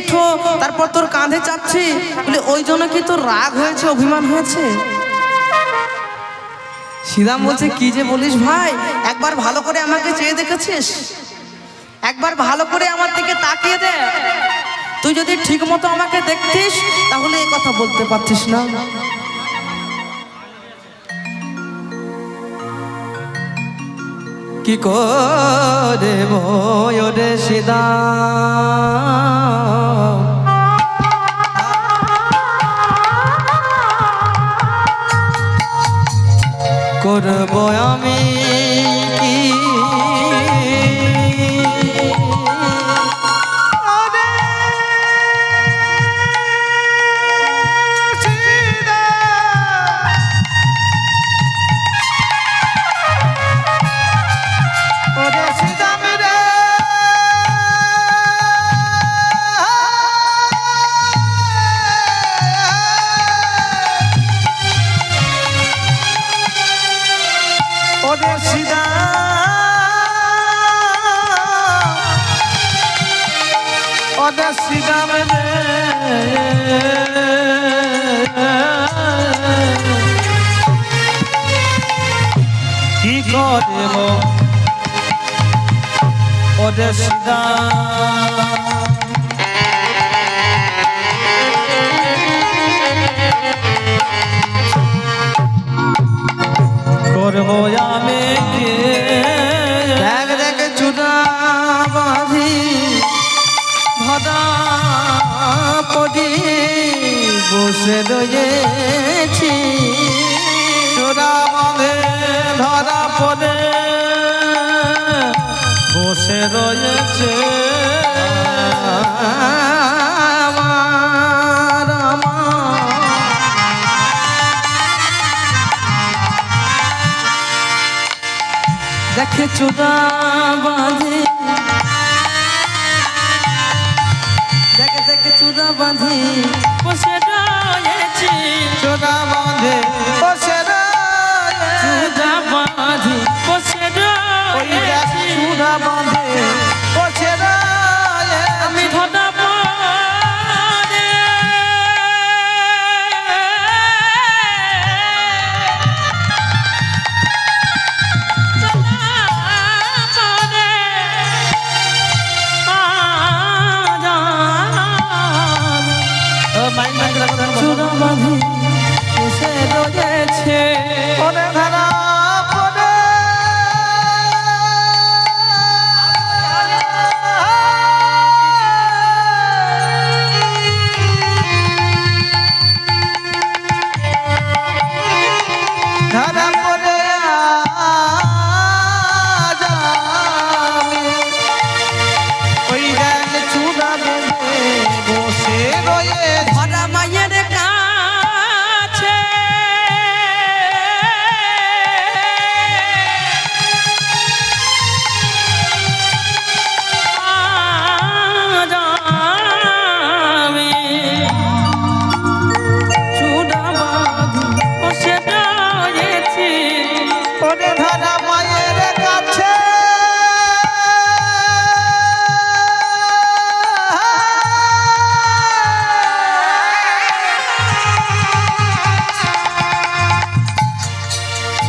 এঁঠো তারপর তোর কাঁধে চাপছি, বলে ওই জন্য কি তোর রাগ হয়েছে, অভিমান হয়েছে? শ্রীরাম বলছে কি যে বলিস ভাই, একবার ভালো করে আমাকে চেয়ে দেখেছিস? একবার ভালো করে আমার দিকে তাকিয়ে দে। তুই যদি ঠিক মতো আমাকে দেখতিস তাহলে এই কথা বলতে পারতিস না। কি করে ওরে শ্রীরাম, করব আমি কি কি করব ওরে শ্রীরাম, করব আমি দেখ দেখ চূড়া বাঁধি ধরা পড়ি বসে রয়েছি, চূড়া বাঁধে ধরা পড়ে বসে রয়েছে আমার দেখে চূড়া বাঁধে, দেখে দেখে চূড়া বাঁধে বসে রয়েছি, চূড়া বাঁধে বসে রয়েছি, চূড়া বাঁধে বসে রয়েছি, চূড়া বাঁধে বসে রয়েছি, আমি ধরা পড়ে চূড়া বাঁধে বসে রয়েছে ধরা পড়ে ধরা পড়ে ওই দেখ চূড়া বেঁধে বসে রয়ে ধরা মায়ের কাছে, চূড়া বাঁধি বসে রয়েছি ওরে ধরা মায়ের কাছে,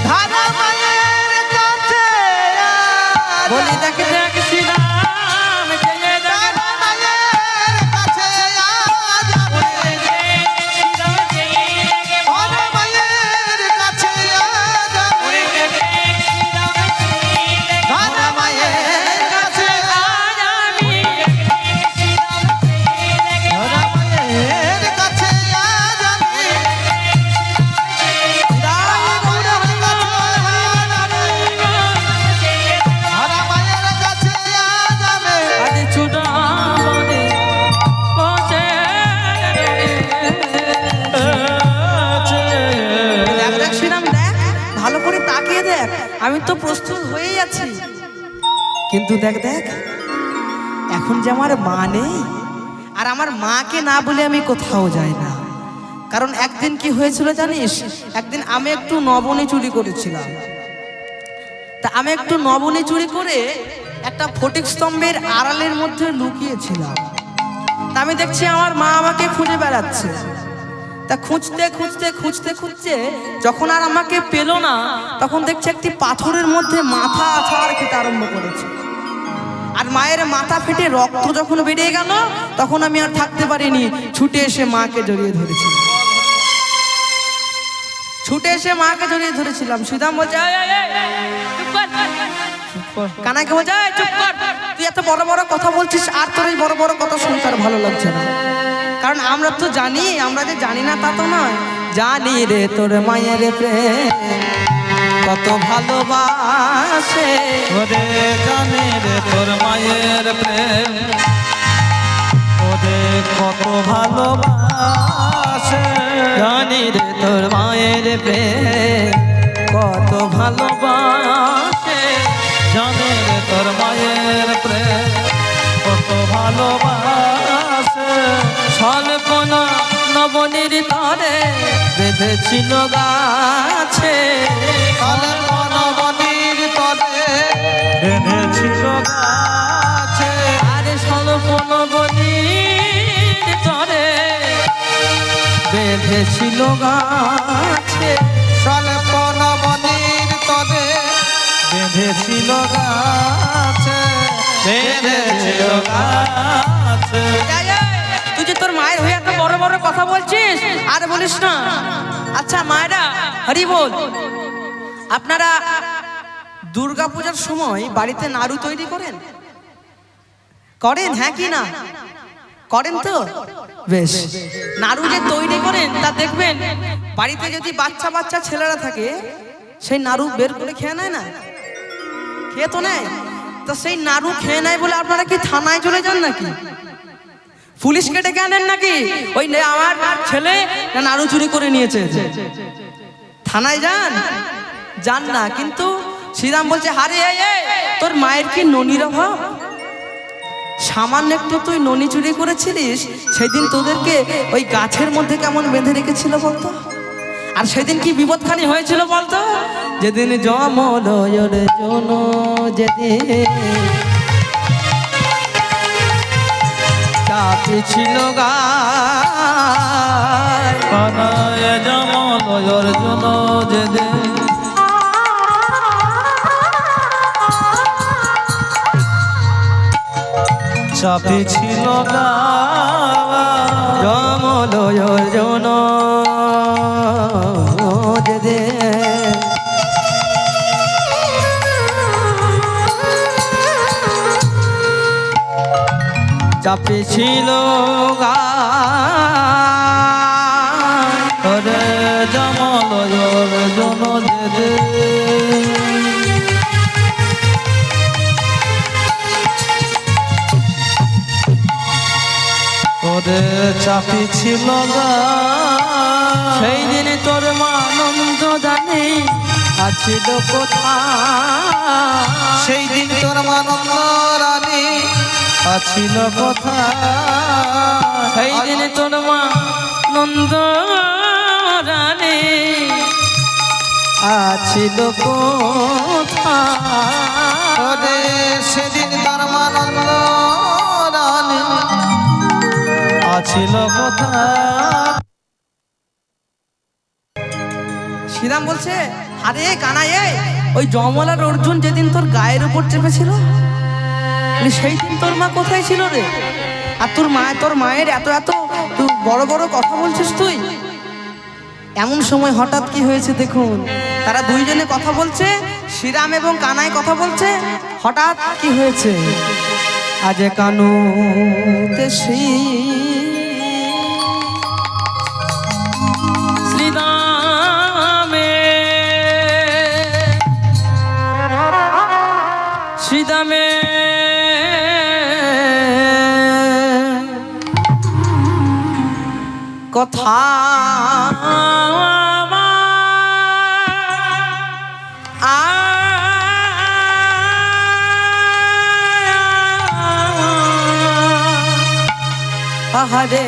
ধরা মায়ের কাছে বলি দেখে দেখ শ্রীরাম জয় ধরা মায়ের কাছে ধরা মায়ের কাছে ধরা মায়ের কাছে ধরা মায়ের কাছে ভালো করে তাকিয়ে দেখ, আমি তো প্রস্তুত হয়েই আছি, কিন্তু দেখ দেখ এখন যে আমার মা নেই, আর আমার মাকে না বলে আমি কোথাও যাই না। কারণ একদিন কি হয়েছিল জানিস, একদিন আমি একটু নবনী চুরি করেছিলাম। তা আমি একটু নবনী চুরি করে একটা ফটিক স্তম্ভের আড়ালের মধ্যে লুকিয়েছিলাম। আমি দেখছি আমার মা আমাকে খুঁজে বেড়াচ্ছে। তা খুঁজতে খুঁজতে খুঁজতে খুঁজতে যখন আর আমাকে পেল না, তখন দেখছি একটি পাথরের মধ্যে মাথা আছাড় খেতে আরম্ভ করেছে। আর মায়ের মাথা ফেটে রক্ত যখন বেরিয়ে গেল, তখন আমি আর থাকতে পারিনি, ছুটে এসে মাকে জড়িয়ে ধরেছি। ছুটে এসে মাকে জড়িয়ে ধরেছিলাম। শ্রীরাম বলছে, কানাইকে বলছে, চুপ কর, তুই এত বড় বড় কথা বলছিস, আর তোর এই বড় বড় কথা শুনতে আর ভালো লাগছে না। কারণ আমরা তো জানি, আমরা যে জানি না তা তো নয়, জানি রে তোর মায়ের প্রেম কত ভালোবাসে, ওরে জানি রে তোর মায়ের প্রেম ওরে কত ভালোবাসে, জানি রে তোর মায়ের প্রেম কত ভালোবাসে, জানি রে তোর মায়ের প্রেম কত ভালোবাসে। স্বল্পনা নবনীর তরে বেঁধেছিল গাছে, নবনীর তলে বেঁধেছিল গাছে, আরে স্বল্পনা নবনীর তরে বেঁধেছিল গাছে, স্বল্প নবনীর তলে বেঁধেছিল গাছে, বেঁধেছিল গাছে। তুই যে তোর মায়ের হয়ে এত বড় বড় কথা বলছিস, আর বলিস না। আচ্ছা মায়েরা, হরি বল। আপনারা দুর্গাপূজার সময় বাড়িতে নাড়ু তৈরি করেন? করেন, হ্যাঁ কি না করেন? তো বেশ, নাড়ু যে তৈরি করেন তা দেখবেন বাড়িতে যদি বাচ্চা বাচ্চা ছেলেরা থাকে, সেই নাড়ু বের করে খেয়ে নেয় না? খেয়ে তো নেয়। তো সেই নাড়ু খেয়ে নেয় বলে আপনারা কি থানায় চলে যান নাকি? পুলিশকে ডেকে আনেন নাকি? ওই আমার ছেলে নাড়ু চুরি করে নিয়েছে, থানায় যান? যান না। কিন্তু শ্রীরাম বলছে, হারে তোর মায়ের কি ননির অভাব? সামান্য একটু তুই ননি চুরি করেছিলিস, সেদিন তোদেরকে ওই গাছের মধ্যে কেমন বেঁধে রেখেছিল বলতো? আর সেদিন কি বিপদখানি হয়েছিল বলতো? যেদিন জমলয়ের জন, যেদিন চাপি ছিল গায়, কানায় জমলয়ের জন যেদিন চাপি ছিল গায়, জমলয়ের জন যেদিন চাপি ছিল গায়, ওরে জমলয়ের জন যেদিন ওরে চাপি ছিল গায়, সেই দিনে তোর মা আনন্দ জানে আছিল কোথায়, সেই দিন তোর মানন্দ রানী আছিল কোথায়, সেই দিনে তোর মা নন্দ রানী আছিল কোথায়, ওরে সেদিন তোর মানন্দ রানী আছিল কোথায়। শ্রীরাম বলছে, আরে কানাই, ওই জমল আর অর্জুন যেদিন তোর গায়ের উপর চেপেছিল, সেই দিন তোর মা কোথায় ছিল রে? আর তোর মায়ের এত এত তুই বড় বড় কথা বলছিস তুই। এমন সময় হঠাৎ কি হয়েছে দেখুন, তারা দুইজনে কথা বলছে, শ্রীরাম এবং কানাই কথা বলছে। হঠাৎ কি হয়েছে, আজ কানুতে শ্রীরামে শ্রীরামে কথা আহারে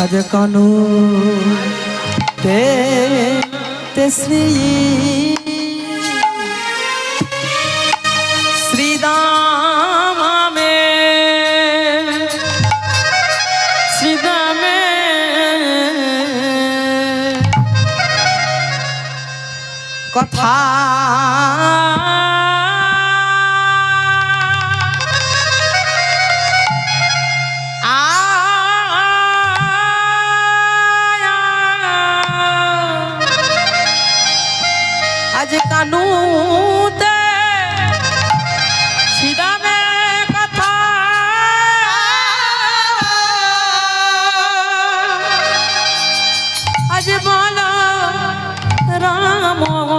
আজ আজ কানু তে শ্রী শ্রীদামে শ্রীদামে কথা আজ কানুতে শ্রীরামে কথা আজ বল রাম ও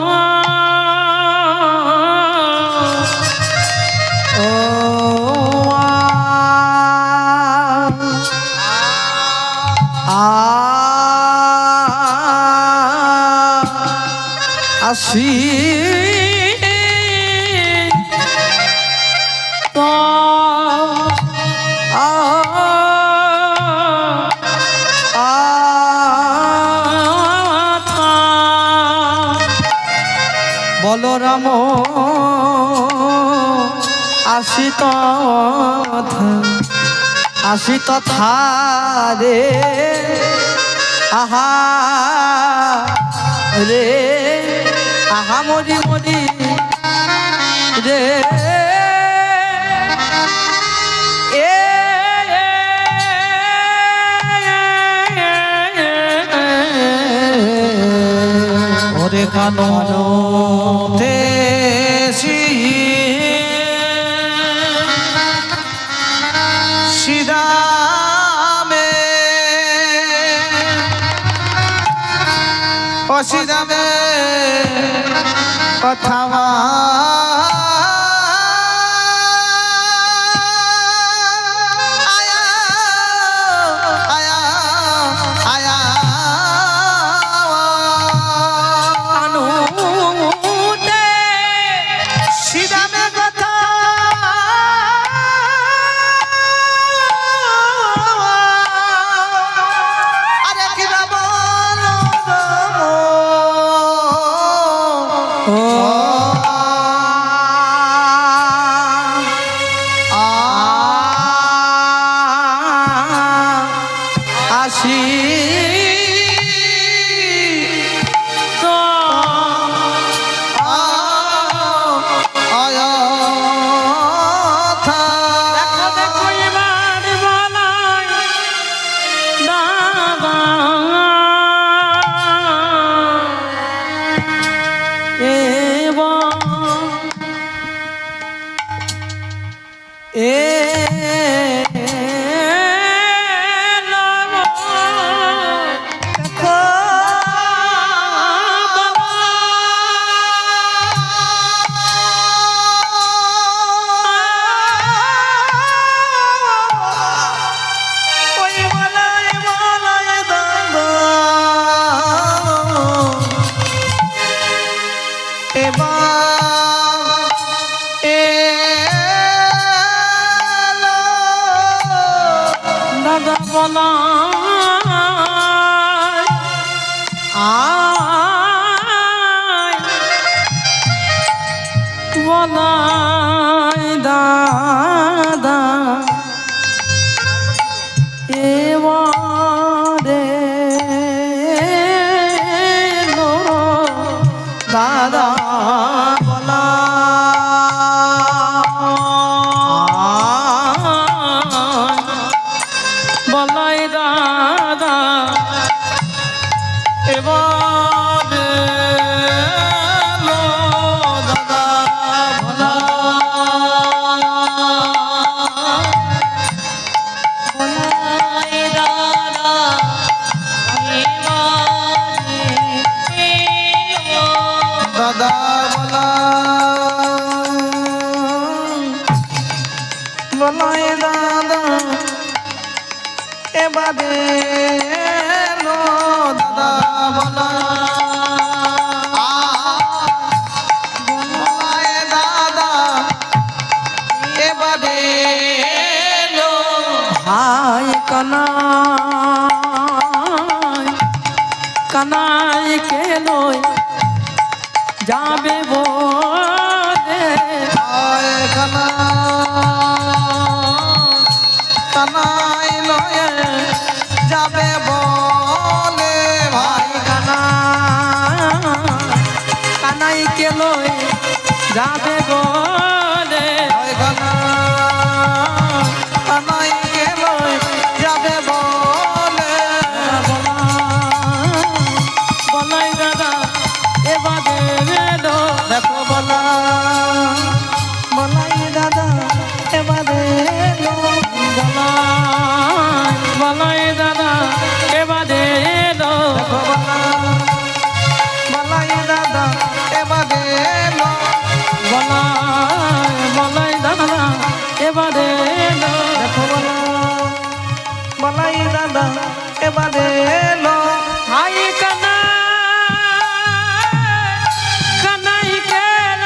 আসি বলরাম আসি তথা রে আহা রে আহা মরি মরি রে ওরে কানো দেশি সিদামে ও সিদামে কথা কানাই কেন যাবে বলে আয় কানাই লয়ে যাবে বলে ভাই কানাই কেন যাবে বলে কানাই গেল যাবে বলে বলাই দাদা এবারে এলো দেখো বলাই দাদা এবারে এলো বলাই দাদা এবারে এলো দেখো বলাই দাদা এবারে এলো বলাই দাদা এবারে এলো দেখো বলাই দাদা এবারে এলো হাই কানাই কেন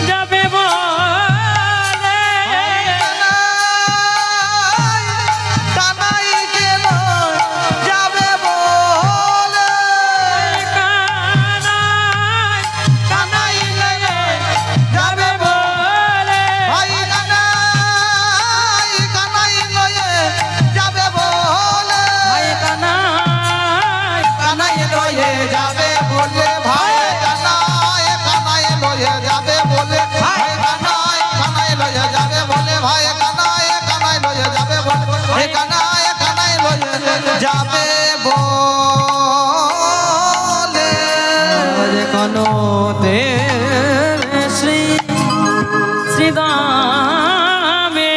যাবে বলে কানাই গেল যাবে বলে কানাই গেলে যাবে বলে ভাই কানাই লয়ে যাবে বলে হাই কানাই লয়ে যাবে বলে ভাই কানাই লয়ে যাবে বলে ভাই কানাই লয়ে যাবে বলে ভাই কানাই লয়ে যাবে বলে ভাই কানাই লয়ে যাবে বলে কোনো শ্রী শ্রীদামে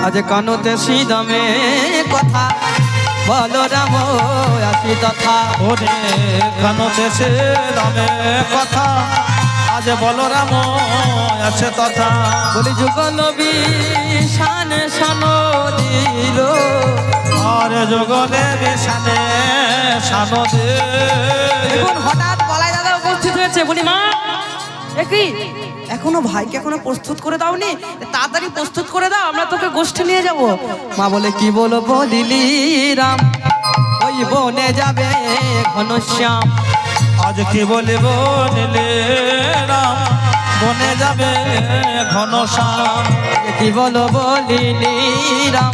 আজ কানুতে শ্রীদামে কথা বলো রাম আসি তথা ওরে কানতে সে দামে কথা আজ বলো রাম আছে তথা বলি যুগল শান শানো দিল আর যোগলে বিশানে সানদে দেখুন হঠাৎ বলাই দাদা উপস্থিত হয়েছে বলি মা একই এখনো ভাইকে এখনো প্রস্তুত করে দাওনি তাড়াতাড়ি প্রস্তুত করে দাও আমরা তোকে গোষ্ঠী নিয়ে যাব মা বলে কি বলবো দিলি রাম ওই বনে যাবে ঘনশ্যাম আজ কি বলিব নিলে রাম বনে যাবে ঘনশ্যাম কি বলবো দিলি রাম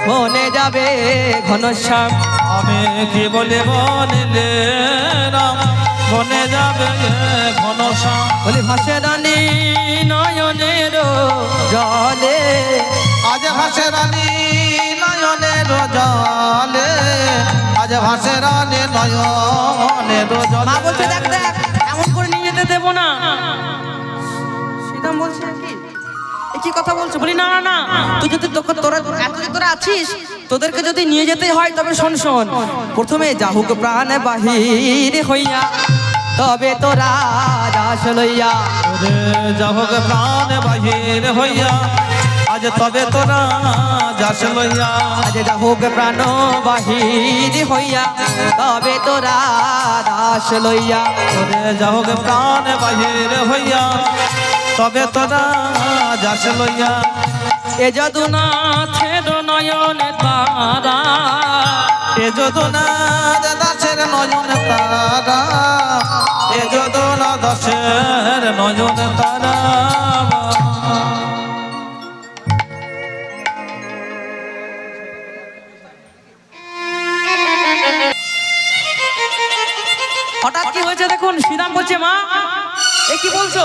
বনে যাবে ঘনশ্যাম আমি কি বলিব নিলে রাম বনে যাবে ঘনশ্যাম বলি ভাসে রানী নয়নের জলে আজ ভাসে রানী নয়নের জলে আজ ভাসে রানী নয়নের মা বলছে জলে দেখ দেখ এমন করে নিয়ে যেতে দেবো না শ্রীরাম বলছে কি কি কথা বলছো বলি না না না তুই যদি তোরা এত যে তোরা আছিস তোদেরকে যদি নিয়ে যেতে হয় তবে শোন শোন প্রথমে যাহুক প্রাণ বাহির হইয়া তবে তোরা যাস লইয়া ওরে যাহোক প্রাণ বাহির হইয়া আজ তবে তোরা যাস লইয়া আজ যাহুক প্রাণ বাহির হইয়া তবে তোরা দাস লইয়া ওরে যাহোক প্রাণ বাহির হইয়া তবে তোরা যাস লইয়া এ যদুনাথের নয়নে তারা এ যদুনা দাসের নয়ন তারা এ যদুনা দাসের নয়ন তারা হঠাৎ কি হয়েছে দেখুন শ্রীরাম বলছে মা এ কি বলছো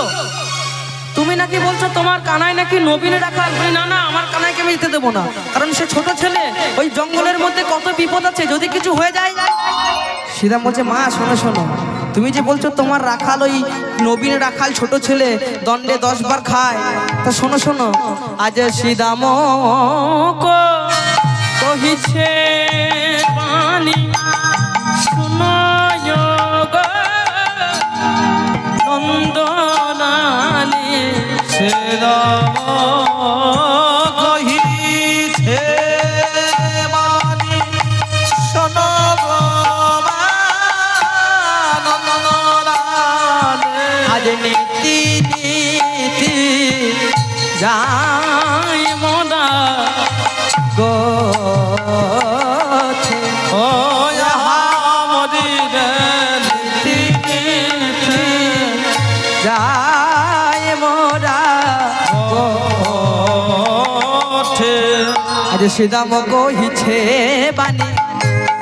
তুমি নাকি বলছো তোমার কানাই নাকি নবীনে রাখাল বলি না না আমার কানাইকে আমি যেতে দেবো না কারণ সে ছোট ছেলে ওই জঙ্গলের মধ্যে কত বিপদ আছে যদি কিছু হয়ে যায় শ্রীরাম বলছে মা শোনো শোনো তুমি যে বলছো তোমার রাখাল ওই নবীন রাখাল ছোট ছেলে দণ্ডে 10 বার খায় তা শোনো শোনো আজ শ্রীরাম কহিছে পানি শুনয় গো নন্দনানী সে রাম কহিছে মানি শোন গো মা নন্দনানী। আজ নীতি নীতি যাই মোদা গো আজ শ্রীদাম কহিছে বাণী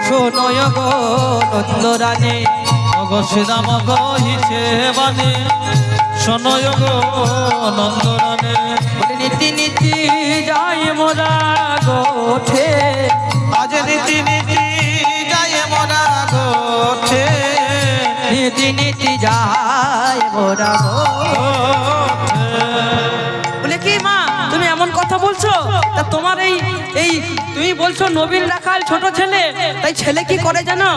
শোনয় গো নন্দরানী শ্রীরাম কহিছে বাণী শোনয় গো নন্দরানী বলে নীতি নীতি যাই মোরা গোঠে আজ নীতি নীতি যায় মোরা গোঠে নীতি নীতি যাই মোরা গোঠে বলে কি মা তুমি এমন কথা বলছো তা তোমার এই তুমি বলছো নবীন রাখাল ছোট ছেলে তাই ছেলে কি করে জানো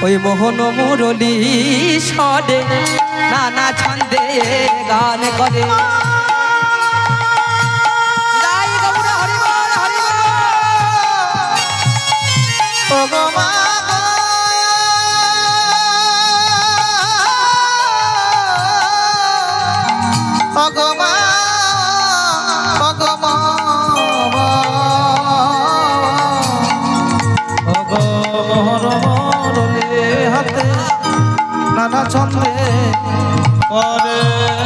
ওই মোহন মুরলী সদে নানা ছন্দে গান করে জয় গৌর হরি বল, হরি বল। ও গো মা গো, ও গো মা, ও গো মা, ও গো মোহর মোরলে হাতে নানা ছন্দে করে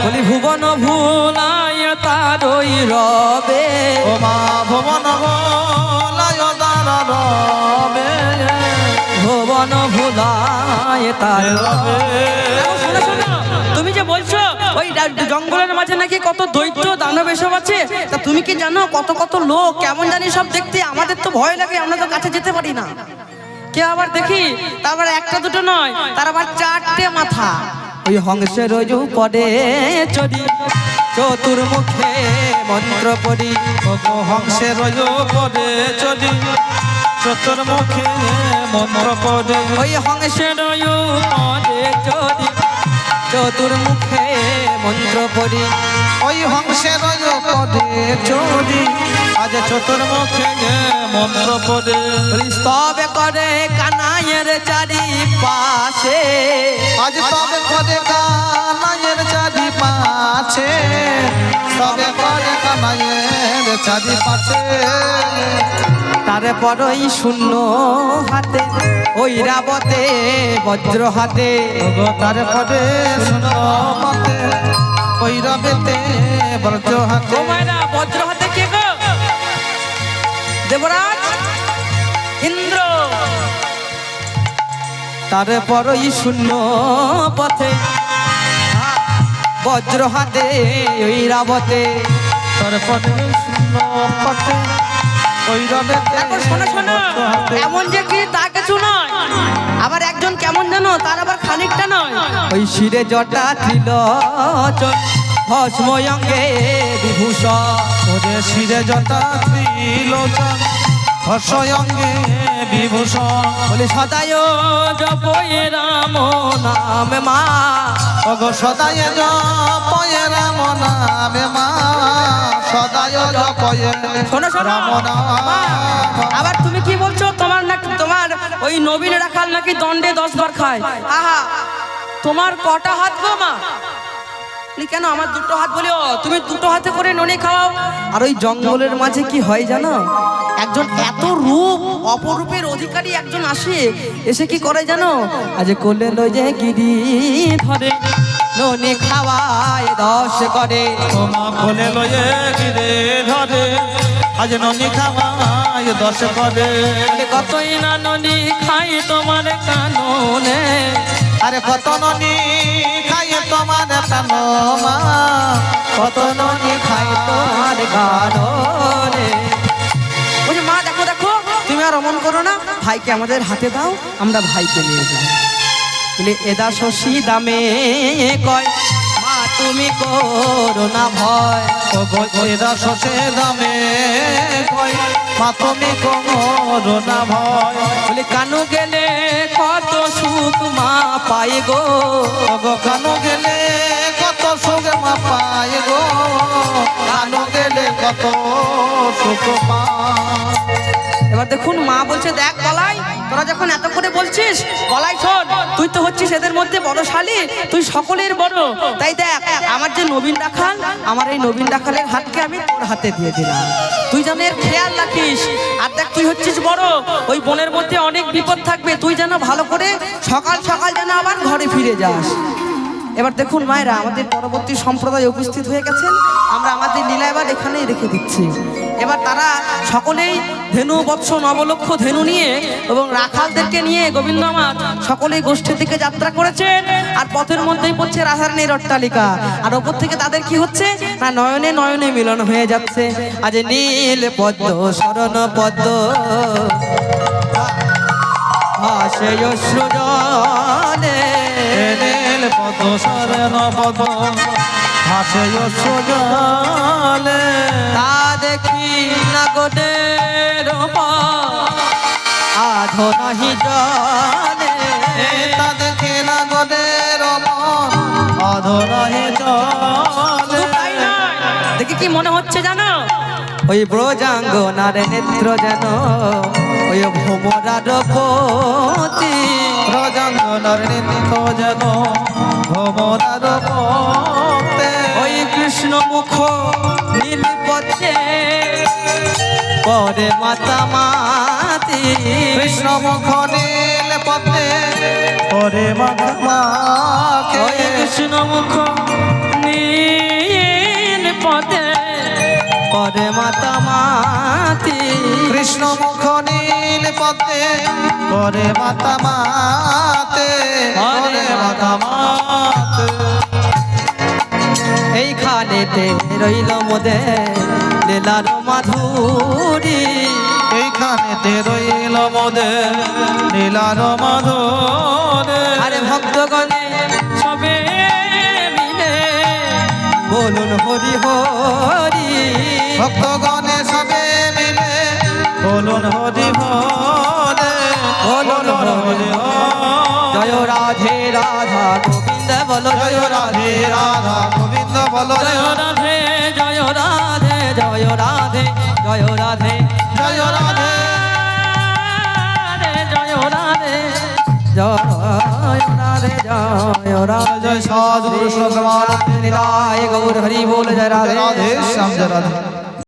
বলি ভুবন ভুলায় তারই রবে ও মা ভুবন ভোলায় দারা রবে ভুবন ভুলায় তার রবে শোনো, শোনো, তুমি যে বলছো ওই জঙ্গলের মাঝে নাকি কত দৈত্য দানব এসব আছে তা তুমি কি জানো কত কত লোক কেমন জানি সব দেখতে আমাদের তো ভয় লাগে আমরা তো কাছে যেতে পারি না কে আবার দেখি তারপর একটা দুটো নয় তার আবার চারটে মাথা ওই হংসের পদে চড়ি চতুর্মুখে মন্ত্র পড়ি হংসের পদে চলি চতুর্মুখে মন্ত্র পদে ওই হংসের পদে চড়ি চতুর্মুখে মন্ত্র পড়ি ওই হংসের পদে চলি আজ চতুর্মুখে মন্ত্র পদে স্তবে করে কানাইয়ের চারি পাশে আজ তবে পদে কানাইয়ের চারি পাছে তবে পদে কানাইয়ের চারি পাছে তারপরই শূন্য হাতে ওই রাবতে বজ্র হাতে তার পদে শুন পথে ওই রবেতে বজ্র হাতে তোমারা বজ্র হাতে কে গো দেবরাজ ইন্দ্র তারপরই শূন্য পথে বজ্র হাতে ওই রাবতে তার পদে শুন পথে ওই রবেতে এখন শোনো শোনো বজ্র হাতে এমন যে কি তা কিছু নয় আবার একজন কেমন জানো তার আবার খানিকটা নয় ওই শিরে জটা ত্রিলোচন ভস্ম অঙ্গে বিভূষণ ওরে শিরে জটা ত্রিলোচন হর্ষয়ঙ্গে বিভূষণ বলে সদায় জপয়ে রাম নাম মা ওগো সদায় জপয়ে রাম নামে মা সদায় জপয়ে শোনো শোনো রাম মা, নাম আবার তুমি কি বলছো তোমার নাকি তোমার ওই নবীন রাখাল নাকি দণ্ডে 10 বার খায় আহা তোমার কটা হাত গো মা বলি, কেন আমার দুটো হাত বলি ও তুমি দুটো হাতে করে ননি খাওয়াও আর ওই জঙ্গলের মাঝে কি হয় জানো একজন এত রূপ অপরূপের অধিকারী একজন আসে এসে কি করে জানো আজ কোলে লই যে গিরি ধরে ননি খাওয়ায় 10 করে তোমা কোলে লয়ে গিরে ধরে আজ ননি খাওয়ায় 10 করে বলে, কতই না ননি খাই তোমার কাননে আরে কত ননি খাইয়ে তোমার কানো মা কত ননি খাই তোমার গাননে বলছে মা দেখো দেখো তুমি আর অমন করো না ভাইকে আমাদের হাতে দাও আমরা ভাইকে নিয়ে যাই বলে এদা শশী দামে কয় মা তুমি করো না ভয় ও গোজেরা শশে দামে কই মা তুমি কোমর না ভয় বলে কানু গেলে কত সুখ মা পাই গো ও গো কানো গেলে কত সুখ মা পায় গো কানো গেলে কত সুখ পায় এবার দেখুন মা বলছে দেখ গলাই তোরা যখন এত করে বলছিস গলাই শোন তুই তো হচ্ছিস এদের মধ্যে বড় শালী তুই সকলের বড় তাই দেখ আমার যে নবীন রাখাল আমার এই নবীন রাখালের হাতকে আমি তোর হাতে দিয়ে দিলাম তুই যেন এর খেয়াল রাখিস আর দেখ তুই হচ্ছিস বড় ওই বনের মধ্যে অনেক বিপদ থাকবে তুই যেন ভালো করে সকাল সকাল যেন আবার ঘরে ফিরে যাস এবার দেখুন মায়েরা, আমাদের পরবর্তী সম্প্রদায় উপস্থিত হয়ে গেছেন। আমরা আমাদের লীলা এবার এখানেই রেখে দিচ্ছি। এবার তারা সকলেই ধেনু বৎস নবলক্ষ ধেনু নিয়ে এবং রাখালদেরকে নিয়ে গোবিন্দ আমার সকলেই গোষ্ঠীর দিকে যাত্রা করেছেন। আর পথের মধ্যেই পড়ছে রাধারানীর অট্টালিকা। আর ওপর থেকে তাদের কি হচ্ছে না, নয়নে নয়নে মিলন হয়ে যাচ্ছে। আজ নীল পদ্ম শরণ পদ্ম ভাসে অশ্রু জলে, নীল পদ্ম শরণ পদ্ম ভাসে অশ্রু জলে। তা দেখি না গোটে আধো নাহি জলে, তা দেখে না গোদে রমন অধরাহে চলে। দেখি কি মনে হচ্ছে জানো, ওই ব্রজাঙ্গনার নেত্র যেন ওই ভোমরার পতি, ব্রজাঙ্গনার নৃত্য যেন ভ্রমরার পথে। ওই কৃষ্ণ মুখ নীল পথে পরে মাতা মাতি, কৃষ্ণ মুখ নীল পথে পরে মাকে। ওই কৃষ্ণ মুখ নীল পথে পরে মাতা মাতি, কৃষ্ণ মুখ নীল পথে পরে মাতা মাতে, পরে মাতা মাতে। এইখানেতে রইল মোদে লীলার মাধুরী, এইখানেতে রইল মোদে নীলার মাধুরী। আরে ভক্তগণে সবে মিলে বলুন হরি হরি, ভক্তগণে সবে মিলে বলুন হরি হরে, বলুন হরি জয় রাধে রাধা গোবিন্দ বলো, জয় রাধে রাধা গোবিন্দ বলো, জয় রাধে জয় রাধে জয় রাধে জয় রাধে জয় রাধে জয় রাধে জয় রাধে জয় রাধে। জয় সাধু ভগবান নিতাই গৌর হরি बोल जय राधे রাধে শ্যাম জয় রাধে।